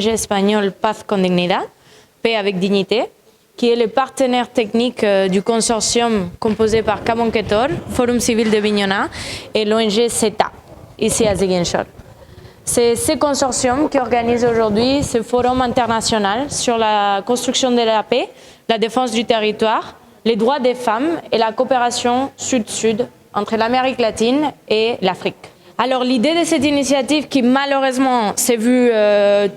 l'ONG espagnole Paz con Dignidad, Paix avec dignité, qui est le partenaire technique du consortium composé par Camon Ketor, Forum Civil de Bignona et l'ONG CETA, ici à Ziguinchor. C'est ce consortium qui organise aujourd'hui ce forum international sur la construction de la paix, la défense du territoire, les droits des femmes et la coopération sud-sud entre l'Amérique latine et l'Afrique. Alors l'idée de cette initiative qui malheureusement s'est vue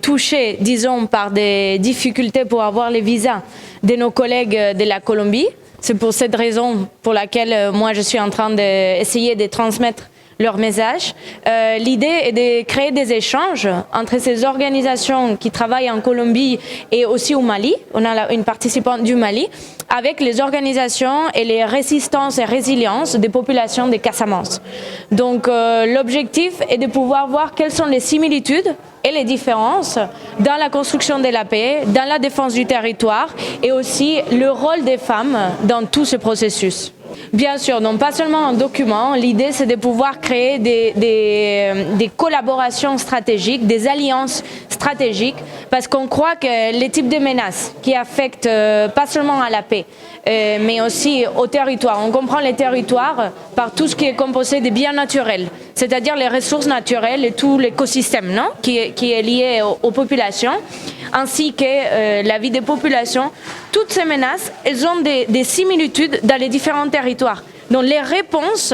touchée, disons, par des difficultés pour avoir les visas de nos collègues de la Colombie, c'est pour cette raison pour laquelle moi je suis en train d'essayer de transmettre leur message. L'idée est de créer des échanges entre ces organisations qui travaillent en Colombie et aussi au Mali. On a une participante du Mali avec les organisations et les résistances et résiliences des populations de Casamance. Donc l'objectif est de pouvoir voir quelles sont les similitudes et les différences dans la construction de la paix, dans la défense du territoire et aussi le rôle des femmes dans tout ce processus. Bien sûr, non pas seulement un document, l'idée c'est de pouvoir créer des collaborations stratégiques, des alliances stratégiques, parce qu'on croit que les types de menaces qui affectent pas seulement à la paix, mais aussi au territoire. On comprend les territoires par tout ce qui est composé de biens naturels, c'est-à-dire les ressources naturelles et tout l'écosystème, non, qui est lié aux populations, ainsi que la vie des populations. Toutes ces menaces, elles ont des similitudes dans les différents territoires. Donc les réponses,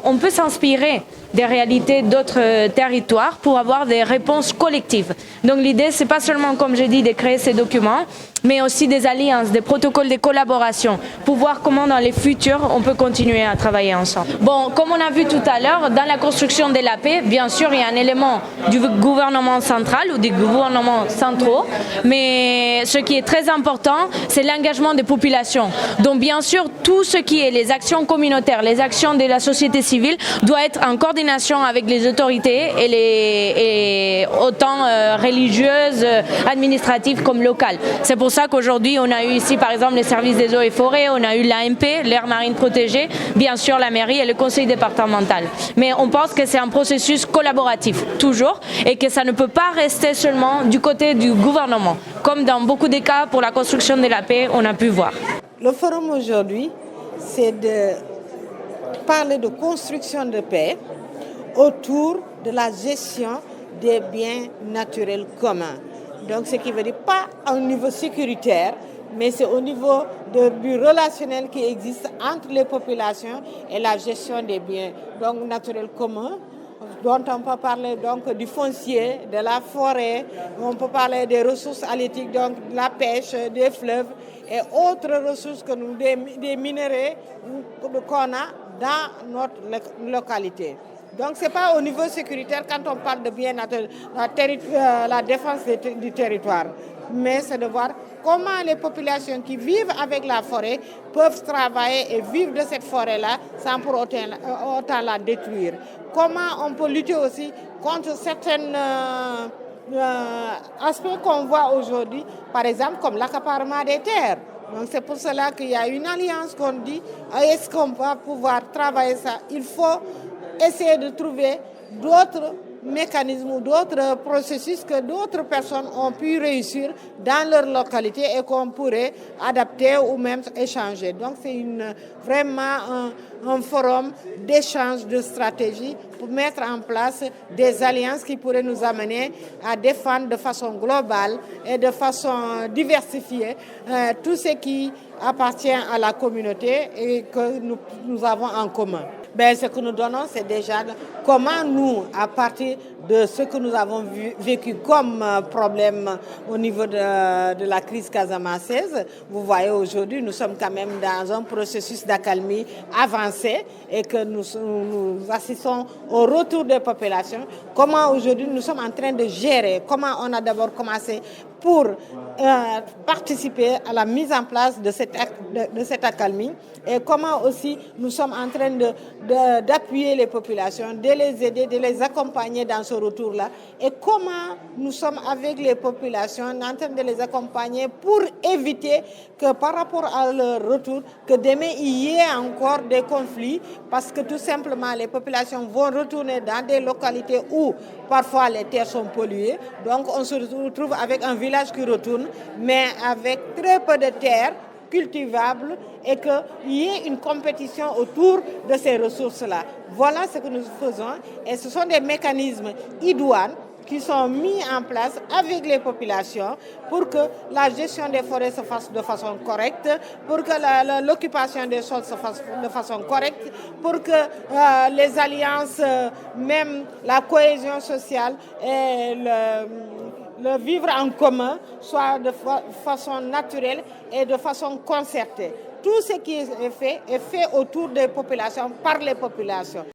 on peut s'inspirer des réalités d'autres territoires pour avoir des réponses collectives. Donc l'idée, c'est pas seulement, comme j'ai dit, de créer ces documents, mais aussi des alliances, des protocoles de collaboration, pour voir comment dans les futurs, on peut continuer à travailler ensemble. Bon, comme on a vu tout à l'heure, dans la construction de la paix, bien sûr, il y a un élément du gouvernement central ou des gouvernements centraux, mais ce qui est très important, c'est l'engagement des populations. Donc bien sûr, tout ce qui est les actions communautaires, les actions de la société civile, doit être en coordination avec les autorités et autant religieuses, administratives comme locales. C'est pour ça qu'aujourd'hui, on a eu ici, par exemple, les services des eaux et forêts, on a eu l'AMP, l'aire marine protégée, bien sûr la mairie et le conseil départemental. Mais on pense que c'est un processus collaboratif, toujours, et que ça ne peut pas rester seulement du côté du gouvernement, comme dans beaucoup de cas pour la construction de la paix, on a pu voir. Le forum aujourd'hui, c'est de parler de construction de paix autour de la gestion des biens naturels communs. Donc, ce qui veut dire pas au niveau sécuritaire, mais c'est au niveau du relationnel qui existe entre les populations et la gestion des biens donc naturels communs, dont on peut parler donc du foncier, de la forêt, on peut parler des ressources halieutiques, donc de la pêche, des fleuves et autres ressources que nous, des minerais qu'on a dans notre localité. Donc ce n'est pas au niveau sécuritaire quand on parle de bien la défense du territoire, mais c'est de voir comment les populations qui vivent avec la forêt peuvent travailler et vivre de cette forêt-là sans pour autant la détruire. Comment on peut lutter aussi contre certains aspects qu'on voit aujourd'hui, par exemple comme l'accaparement des terres. Donc c'est pour cela qu'il y a une alliance qu'on dit, est-ce qu'on va pouvoir travailler ça? Il faut essayer de trouver d'autres mécanismes ou d'autres processus que d'autres personnes ont pu réussir dans leur localité et qu'on pourrait adapter ou même échanger. Donc c'est vraiment un forum d'échange de stratégies pour mettre en place des alliances qui pourraient nous amener à défendre de façon globale et de façon diversifiée tout ce qui appartient à la communauté et que nous avons en commun. Ce que nous donnons, c'est déjà comment nous, à partir de ce que nous avons vécu comme problème au niveau de la crise casamançaise, vous voyez aujourd'hui, nous sommes quand même dans un processus d'accalmie avancé et que nous assistons au retour des populations. Comment aujourd'hui nous sommes en train de gérer, comment on a d'abord commencé pour participer à la mise en place de cette accalmie et comment aussi nous sommes en train d'appuyer les populations, de de les aider, de les accompagner dans ce retour-là. Et comment nous sommes avec les populations en train de les accompagner pour éviter que par rapport à leur retour, que demain il y ait encore des conflits, parce que tout simplement les populations vont retourner dans des localités où parfois les terres sont polluées. Donc on se retrouve avec un village qui retourne, mais avec très peu de terres cultivables et qu'il y ait une compétition autour de ces ressources-là. Voilà ce que nous faisons et ce sont des mécanismes idoines qui sont mis en place avec les populations pour que la gestion des forêts se fasse de façon correcte, pour que l'occupation des sols se fasse de façon correcte, pour que les alliances, même la cohésion sociale et le vivre en commun soit de façon naturelle et de façon concertée. Tout ce qui est fait autour des populations, par les populations.